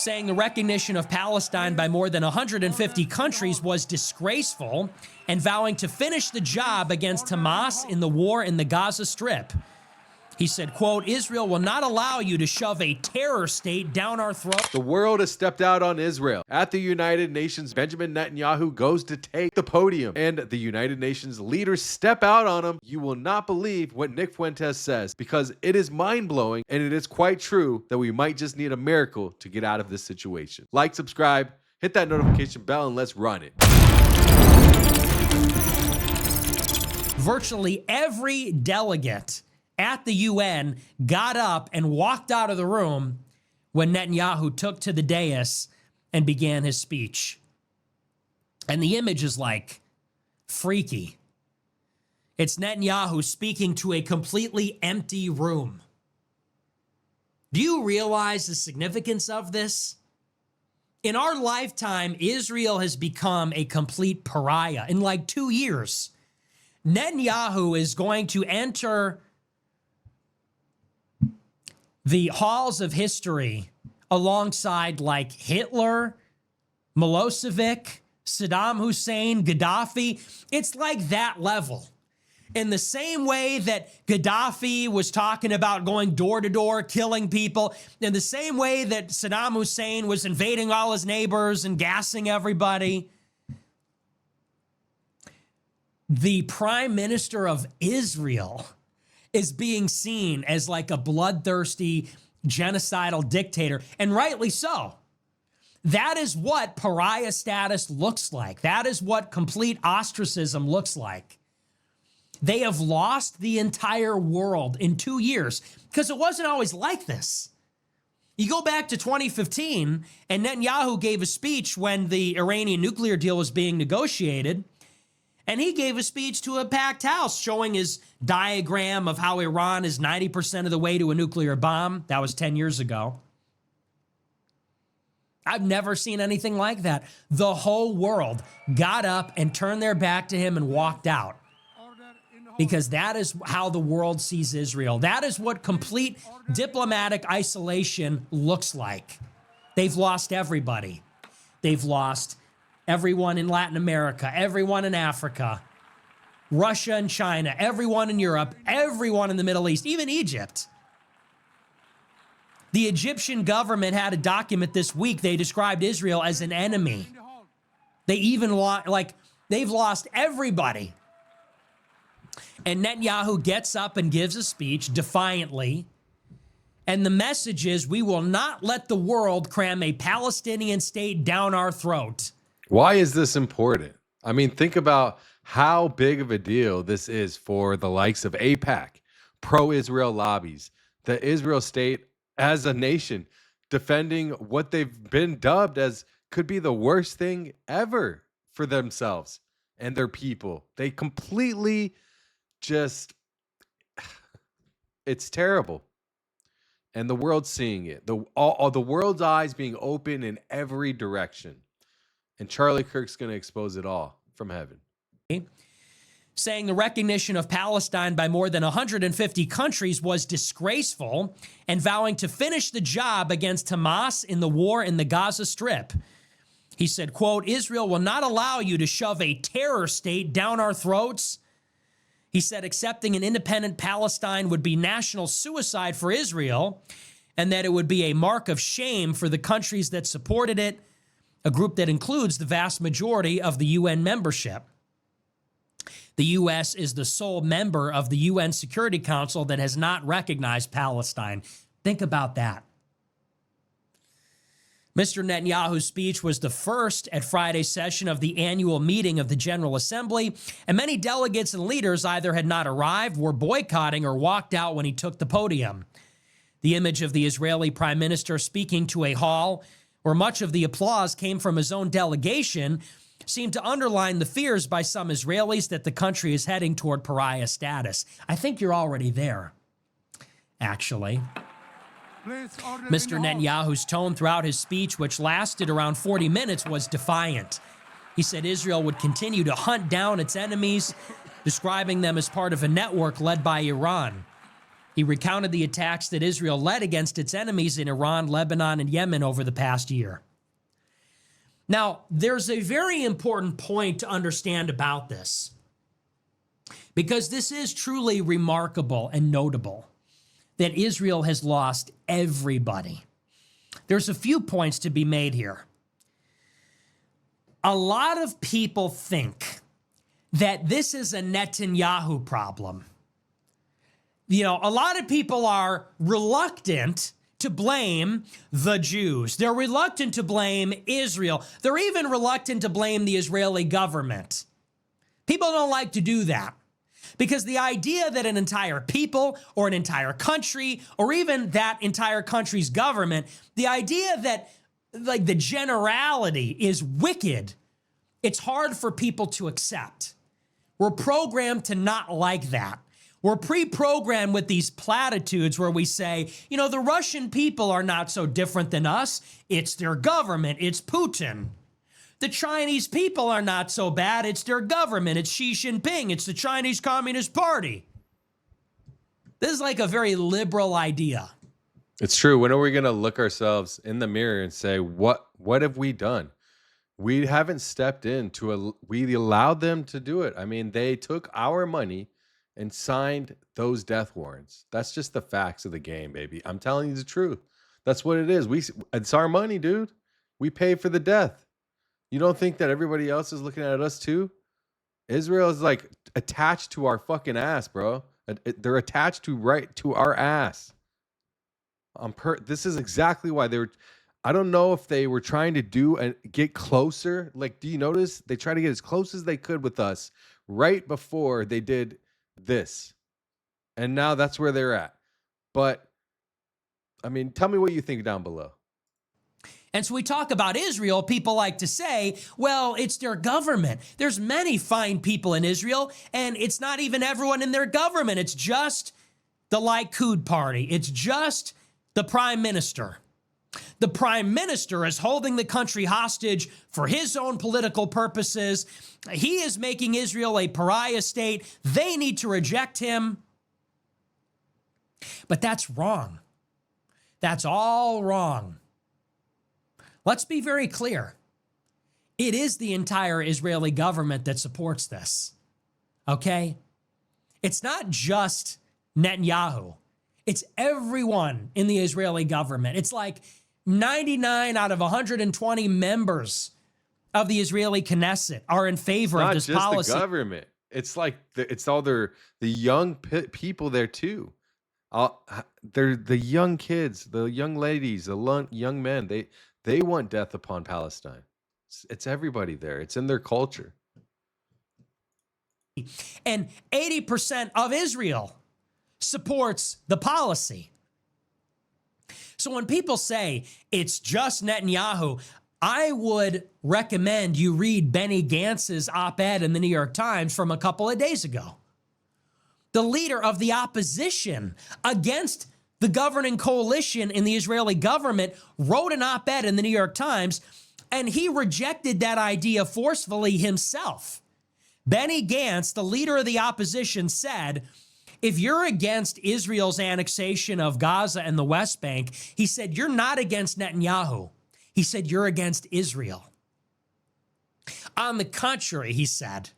saying the recognition of Palestine by more than 150 countries was disgraceful and vowing to finish the job against Hamas in the war in the Gaza Strip. He said, quote, Israel will not allow you to shove a terror state down our throat. The world has stepped out on Israel. At the United Nations, Benjamin Netanyahu goes to take the podium, and the United Nations leaders step out on him. You will not believe what Nick Fuentes says, because it is mind-blowing, and it is quite true that we might just need a miracle to get out of this situation. Like, subscribe, hit that notification bell, and let's run it. Virtually every delegate at the UN got up and walked out of the room when Netanyahu took to the dais and began his speech. And the image is like freaky. It's Netanyahu speaking to a completely empty room. Do you realize the significance of this? In our lifetime, Israel has become a complete pariah. In like 2 years, Netanyahu is going to enter the halls of history alongside like Hitler, Milosevic, Saddam Hussein, Gaddafi. It's like that level. In the same way that Gaddafi was talking about going door to door, killing people, in the same way that Saddam Hussein was invading all his neighbors and gassing everybody, the Prime Minister of Israel is being seen as like a bloodthirsty, genocidal dictator, and rightly so. That is what pariah status looks like. That is what complete ostracism looks like. They have lost the entire world in 2 years because it wasn't always like this. You go back to 2015, and Netanyahu gave a speech when the Iranian nuclear deal was being negotiated, and he gave a speech to a packed house showing his diagram of how Iran is 90% of the way to a nuclear bomb. That was 10 years ago. I've never seen anything like that. The whole world got up and turned their back to him and walked out. Because that is how the world sees Israel. That is what complete diplomatic isolation looks like. They've lost everybody. They've lost everyone in Latin America, everyone in Africa, Russia and China, everyone in Europe, everyone in the Middle East, even Egypt. The Egyptian government had a document this week. They described Israel as an enemy. They even they've lost everybody. And Netanyahu gets up and gives a speech defiantly. And the message is, we will not let the world cram a Palestinian state down our throat. Why is this important? I mean, think about how big of a deal this is for the likes of AIPAC, pro-Israel lobbies, the Israel state as a nation, defending what they've been dubbed as could be the worst thing ever for themselves and their people. They completely just, it's terrible. And the world's seeing it. The world's eyes being open in every direction. And Charlie Kirk's going to expose it all from heaven. Saying the recognition of Palestine by more than 150 countries was disgraceful and vowing to finish the job against Hamas in the war in the Gaza Strip. He said, quote, Israel will not allow you to shove a terror state down our throats. He said accepting an independent Palestine would be national suicide for Israel and that it would be a mark of shame for the countries that supported it, a group that includes the vast majority of the UN membership. The U.S. is the sole member of the UN Security Council that has not recognized Palestine. Think about that. Mr. Netanyahu's speech was the first at Friday's session of the annual meeting of the General Assembly, and many delegates and leaders either had not arrived, were boycotting, or walked out when he took the podium. The image of the Israeli Prime Minister speaking to a hall where much of the applause came from his own delegation seemed to underline the fears by some Israelis that the country is heading toward pariah status. I think you're already there, actually. Mr. Netanyahu's tone throughout his speech, which lasted around 40 minutes, was defiant. He said Israel would continue to hunt down its enemies, describing them as part of a network led by Iran. He recounted the attacks that Israel led against its enemies in Iran, Lebanon, and Yemen over the past year. Now, there's a very important point to understand about this, because this is truly remarkable and notable that Israel has lost everybody. There's a few points to be made here. A lot of people think that this is a Netanyahu problem. You know, a lot of people are reluctant to blame the Jews. They're reluctant to blame Israel. They're even reluctant to blame the Israeli government. People don't like to do that because the idea that an entire people or an entire country or even that entire country's government, the idea that like the generality is wicked, it's hard for people to accept. We're programmed to not like that. We're pre-programmed with these platitudes where we say, you know, the Russian people are not so different than us. It's their government. It's Putin. The Chinese people are not so bad. It's their government. It's Xi Jinping. It's the Chinese Communist Party. This is like a very liberal idea. It's true. When are we going to look ourselves in the mirror and say, what have we done? We haven't stepped in we allowed them to do it. I mean, they took our money and signed those death warrants. That's just the facts of the game, baby. I'm telling you the truth. That's what it is. It's our money, dude. We pay for the death. You don't think that everybody else is looking at us too? Israel is like attached to our fucking ass, bro. They're attached to our ass. This is exactly why I don't know if they were trying to get closer. Like, do you notice they tried to get as close as they could with us right before they did this, and now that's where they're at. But I mean, tell me what you think down below. And so we talk about Israel, people like to say, well, it's their government. There's many fine people in Israel, and it's not even everyone in their government. It's just the Likud party. It's just the prime minister. The prime minister is holding the country hostage for his own political purposes. He is making Israel a pariah state. They need to reject him. But that's wrong. That's all wrong. Let's be very clear. It is the entire Israeli government that supports this. Okay? It's not just Netanyahu. It's everyone in the Israeli government. It's like 99 out of 120 members of the Israeli Knesset are in favor of this policy. Not just the government. It's like it's all the young people there too. They're the young kids, the young ladies, the young men. They want death upon Palestine. It's everybody there. It's in their culture. And 80% of Israel supports the policy. So when people say it's just Netanyahu, I would recommend you read Benny Gantz's op-ed in the New York Times from a couple of days ago. The leader of the opposition against the governing coalition in the Israeli government wrote an op-ed in the New York Times, and he rejected that idea forcefully himself. Benny Gantz, the leader of the opposition, said, if you're against Israel's annexation of Gaza and the West Bank, he said, you're not against Netanyahu. He said, you're against Israel. On the contrary, he said,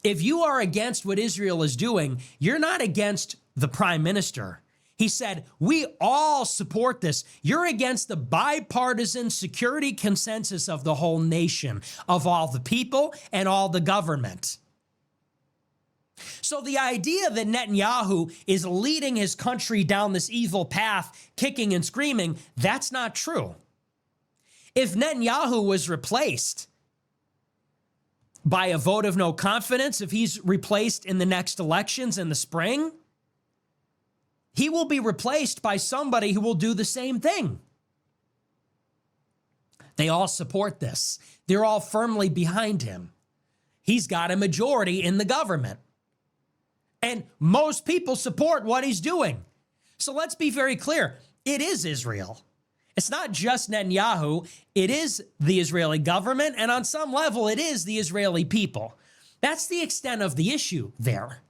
if you are against what Israel is doing, you're not against the prime minister. He said, we all support this. You're against the bipartisan security consensus of the whole nation, of all the people and all the government. So the idea that Netanyahu is leading his country down this evil path, kicking and screaming, that's not true. If Netanyahu was replaced by a vote of no confidence, if he's replaced in the next elections in the spring, he will be replaced by somebody who will do the same thing. They all support this. They're all firmly behind him. He's got a majority in the government. And most people support what he's doing. So let's be very clear. It is Israel. It's not just Netanyahu. It is the Israeli government. And on some level, it is the Israeli people. That's the extent of the issue there.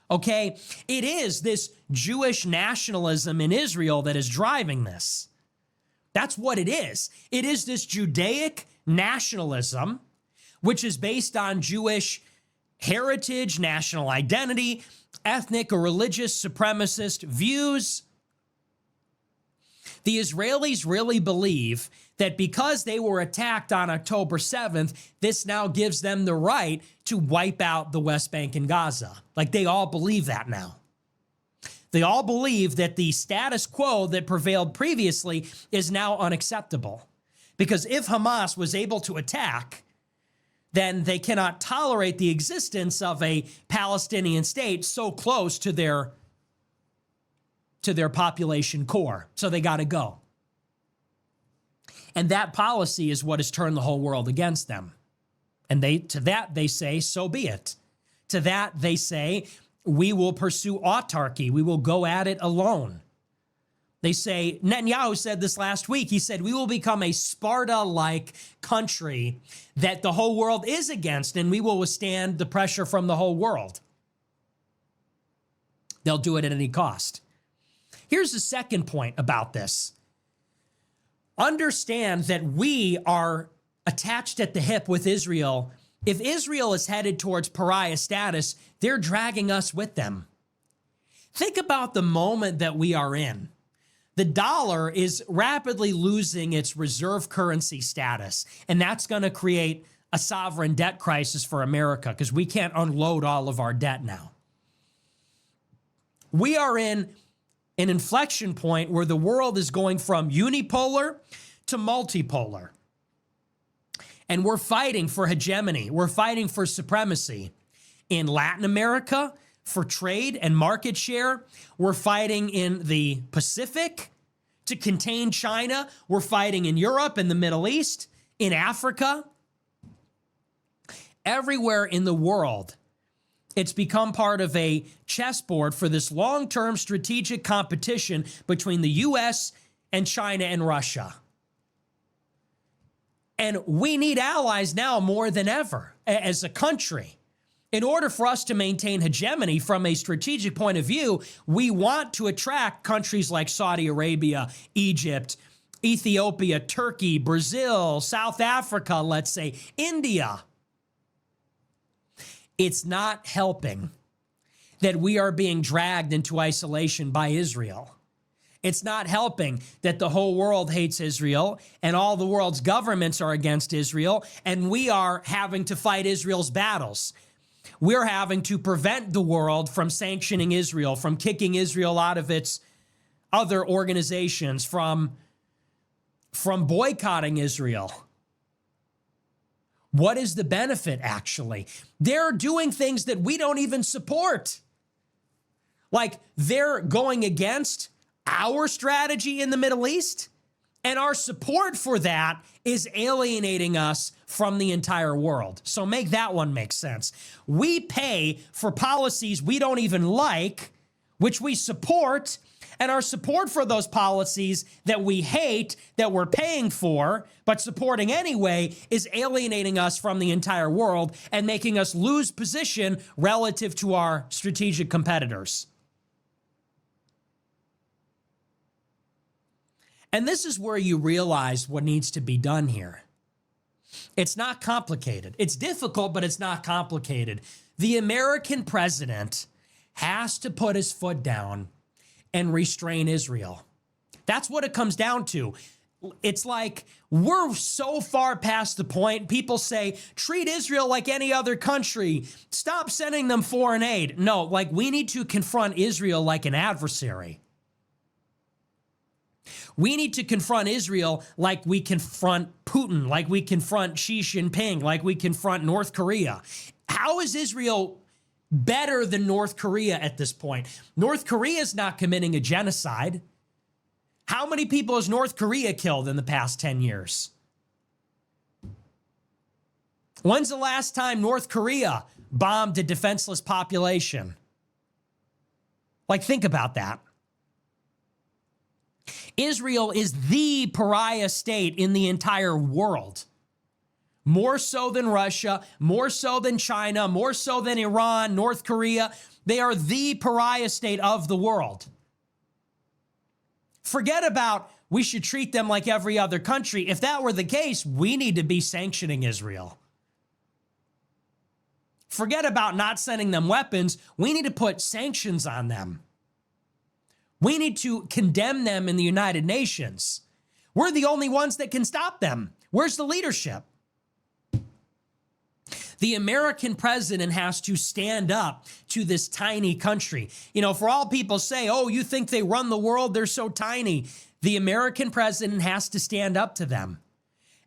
Okay? It is this Jewish nationalism in Israel that is driving this. That's what it is. It is this Judaic nationalism, which is based on Jewish heritage, national identity, ethnic or religious supremacist views. The Israelis really believe that because they were attacked on October 7th, this now gives them the right to wipe out the West Bank and Gaza. Like, they all believe that now. They all believe that the status quo that prevailed previously is now unacceptable. Because if Hamas was able to attack, then they cannot tolerate the existence of a Palestinian state so close to their population core. So they got to go. And that policy is what has turned the whole world against them. And to that they say, so be it. To that they say, we will pursue autarky. We will go at it alone. They say, Netanyahu said this last week. He said, we will become a Sparta-like country that the whole world is against, and we will withstand the pressure from the whole world. They'll do it at any cost. Here's the second point about this. Understand that we are attached at the hip with Israel. If Israel is headed towards pariah status, they're dragging us with them. Think about the moment that we are in. The dollar is rapidly losing its reserve currency status, and that's going to create a sovereign debt crisis for America because we can't unload all of our debt now. We are in an inflection point where the world is going from unipolar to multipolar. And we're fighting for hegemony. We're fighting for supremacy in Latin America, for trade and market share. We're fighting in the Pacific to contain China. We're fighting in Europe, in the Middle East, in Africa. Everywhere in the world, it's become part of a chessboard for this long-term strategic competition between the U.S. and China and Russia. And we need allies now more than ever as a country. In order for us to maintain hegemony from a strategic point of view, we want to attract countries like Saudi Arabia, Egypt, Ethiopia, Turkey, Brazil, South Africa, let's say, India. It's not helping that we are being dragged into isolation by Israel. It's not helping that the whole world hates Israel and all the world's governments are against Israel, and we are having to fight Israel's battles. We're having to prevent the world from sanctioning Israel, from kicking Israel out of its other organizations, from boycotting Israel. What is the benefit, actually? They're doing things that we don't even support. Like, they're going against our strategy in the Middle East, and our support for that is alienating us from the entire world. So make that one make sense. We pay for policies we don't even like, which we support, and our support for those policies that we hate, that we're paying for, but supporting anyway, is alienating us from the entire world and making us lose position relative to our strategic competitors. And this is where you realize what needs to be done here. It's not complicated. It's difficult, but it's not complicated. The American president has to put his foot down and restrain Israel. That's what it comes down to. It's like we're so far past the point. People say, treat Israel like any other country. Stop sending them foreign aid. No, like we need to confront Israel like an adversary. We need to confront Israel like we confront Putin, like we confront Xi Jinping, like we confront North Korea. How is Israel better than North Korea at this point? North Korea is not committing a genocide. How many people has North Korea killed in the past 10 years? When's the last time North Korea bombed a defenseless population? Like, think about that. Israel is the pariah state in the entire world. more so than Russia, more so than China, more so than Iran, North Korea. They are the pariah state of the world. Forget about we should treat them like every other country. If that were the case, we need to be sanctioning Israel. Forget about not sending them weapons. We need to put sanctions on them. We need to condemn them in the United Nations. We're the only ones that can stop them. Where's the leadership? The American president has to stand up to this tiny country. You know, for all people say, oh, you think they run the world? They're so tiny. The American president has to stand up to them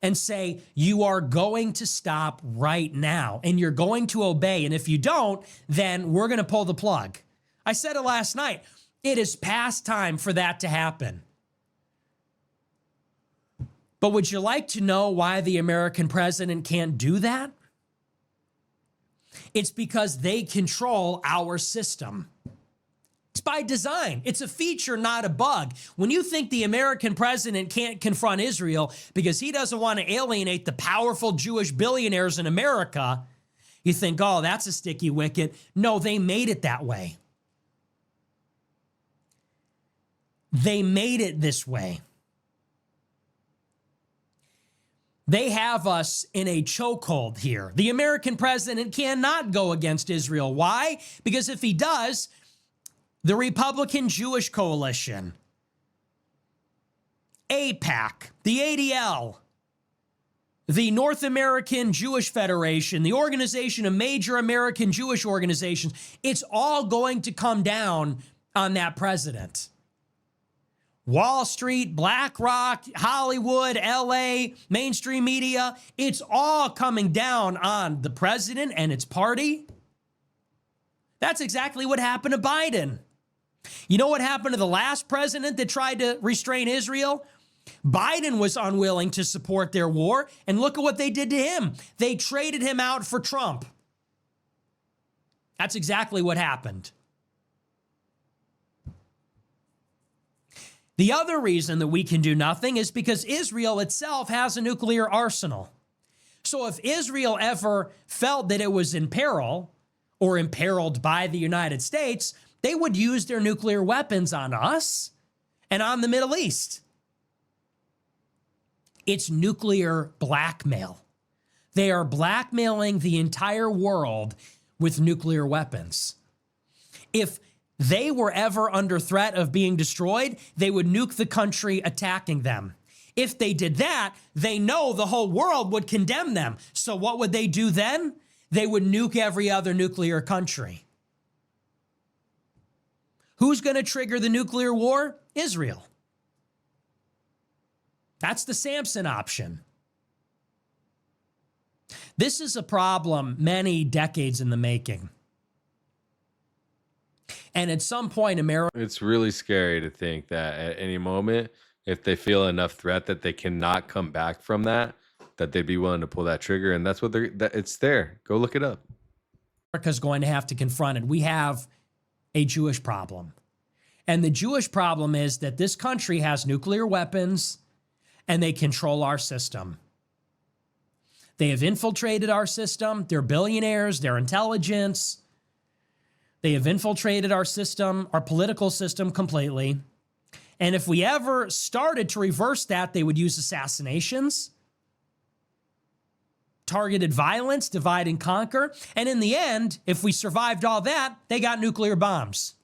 and say, you are going to stop right now and you're going to obey. And if you don't, then we're going to pull the plug. I said it last night. It is past time for that to happen. But would you like to know why the American president can't do that? It's because they control our system. It's by design. It's a feature, not a bug. When you think the American president can't confront Israel because he doesn't want to alienate the powerful Jewish billionaires in America, you think, oh, that's a sticky wicket. No, they made it that way. They made it this way. They have us in a chokehold here. The American president cannot go against Israel. Why? Because if he does, the Republican Jewish Coalition, AIPAC, the ADL, the North American Jewish Federation, the Organization of Major American Jewish Organizations, it's all going to come down on that president. Wall Street, BlackRock, Hollywood, LA, mainstream media, it's all coming down on the president and its party. That's exactly what happened to Biden. You know what happened to the last president that tried to restrain Israel? Biden was unwilling to support their war, and look at what they did to him. They traded him out for Trump. That's exactly what happened. The other reason that we can do nothing is because Israel itself has a nuclear arsenal. So if Israel ever felt that it was in peril or imperiled by the United States, they would use their nuclear weapons on us and on the Middle East. It's nuclear blackmail. They are blackmailing the entire world with nuclear weapons. If they were ever under threat of being destroyed, they would nuke the country attacking them. If they did that, they know the whole world would condemn them. So what would they do then? They would nuke every other nuclear country. Who's going to trigger the nuclear war? Israel. That's the Samson option. This is a problem many decades in the making. And at some point, America... It's really scary to think that at any moment, if they feel enough threat that they cannot come back from that they'd be willing to pull that trigger. And that's what it's there. Go look it up. America's going to have to confront it. We have a Jewish problem. And the Jewish problem is that this country has nuclear weapons and they control our system. They have infiltrated our system. They're billionaires. They're intelligence. They have infiltrated our system, our political system completely. And if we ever started to reverse that, they would use assassinations, targeted violence, divide and conquer. And in the end, if we survived all that, they got nuclear bombs.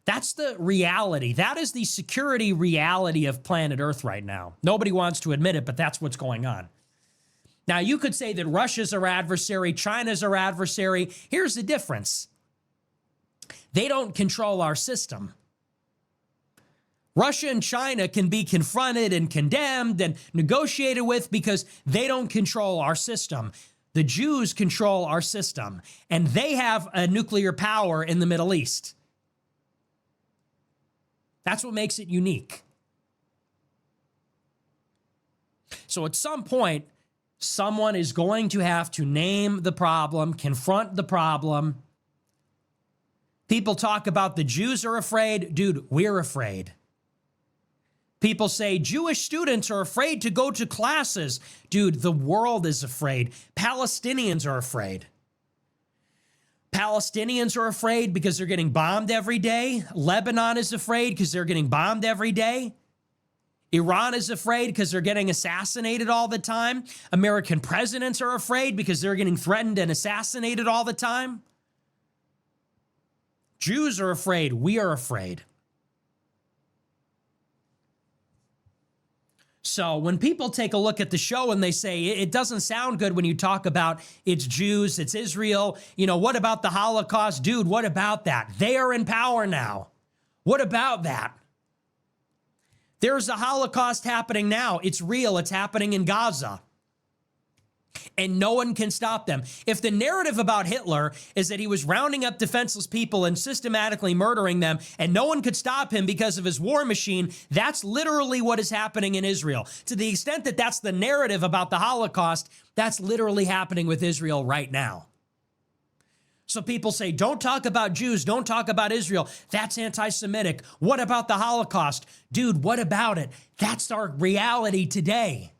That's the reality. That is the security reality of planet Earth right now. Nobody wants to admit it, but that's what's going on. Now, you could say that Russia's our adversary, China's our adversary. Here's the difference. They don't control our system. Russia and China can be confronted and condemned and negotiated with because they don't control our system. The Jews control our system, and they have a nuclear power in the Middle East. That's what makes it unique. So at some point, someone is going to have to name the problem, confront the problem. People talk about the Jews are afraid. Dude, we're afraid. People say Jewish students are afraid to go to classes. Dude, the world is afraid. Palestinians are afraid. Palestinians are afraid because they're getting bombed every day. Lebanon is afraid because they're getting bombed every day. Iran is afraid because they're getting assassinated all the time. American presidents are afraid because they're getting threatened and assassinated all the time. Jews are afraid. We are afraid. So when people take a look at the show and they say, it doesn't sound good when you talk about it's Jews, it's Israel, what about the Holocaust? Dude, what about that? They are in power now. What about that? There's a Holocaust happening now. It's real. It's happening in Gaza. And no one can stop them. If the narrative about Hitler is that he was rounding up defenseless people and systematically murdering them, and no one could stop him because of his war machine, that's literally what is happening in Israel. To the extent that that's the narrative about the Holocaust, that's literally happening with Israel right now. So people say, don't talk about Jews, don't talk about Israel. That's anti-Semitic. What about the Holocaust? Dude, what about it? That's our reality today.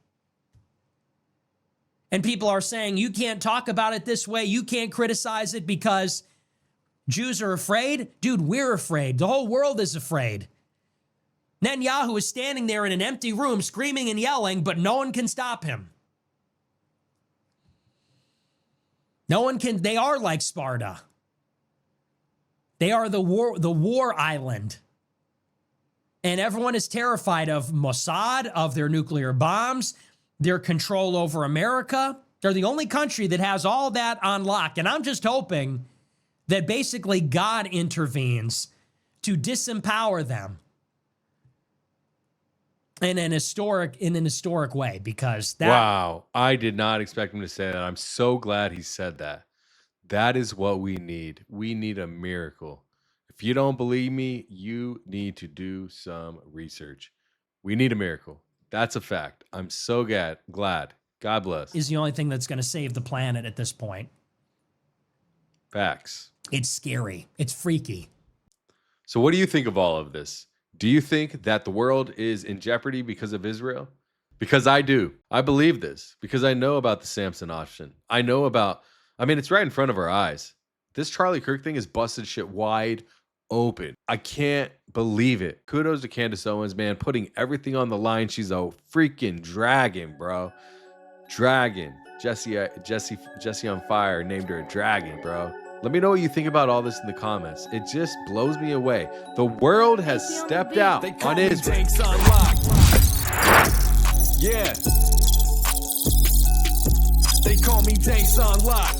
And people are saying, you can't talk about it this way. You can't criticize it because Jews are afraid. Dude, we're afraid. The whole world is afraid. Netanyahu is standing there in an empty room screaming and yelling, but no one can stop him. No one can. They are like Sparta. They are the war island. And everyone is terrified of Mossad, of their nuclear bombs, their control over America. They're the only country that has all that on lock. And I'm just hoping that basically God intervenes to disempower them in an historic way, because that. Wow. I did not expect him to say that. I'm so glad he said that. That is what we need. We need a miracle. If you don't believe me, you need to do some research. We need a miracle. That's a fact. I'm so glad. God bless. Is the only thing that's going to save the planet at this point. Facts. It's scary. It's freaky. So what do you think of all of this? Do you think that the world is in jeopardy because of Israel? Because I do. I believe this because I know about the Samson option. It's right in front of our eyes. This Charlie Kirk thing is busted shit wide open. I can't believe it. Kudos to Candace Owens, man, putting everything on the line. She's a freaking dragon, bro. Dragon. Jesse on Fire named her a dragon, bro. Let me know what you think about all this in the comments. It just blows me away. The world has stepped out on Israel. Yeah. They call me Tanks on Lock.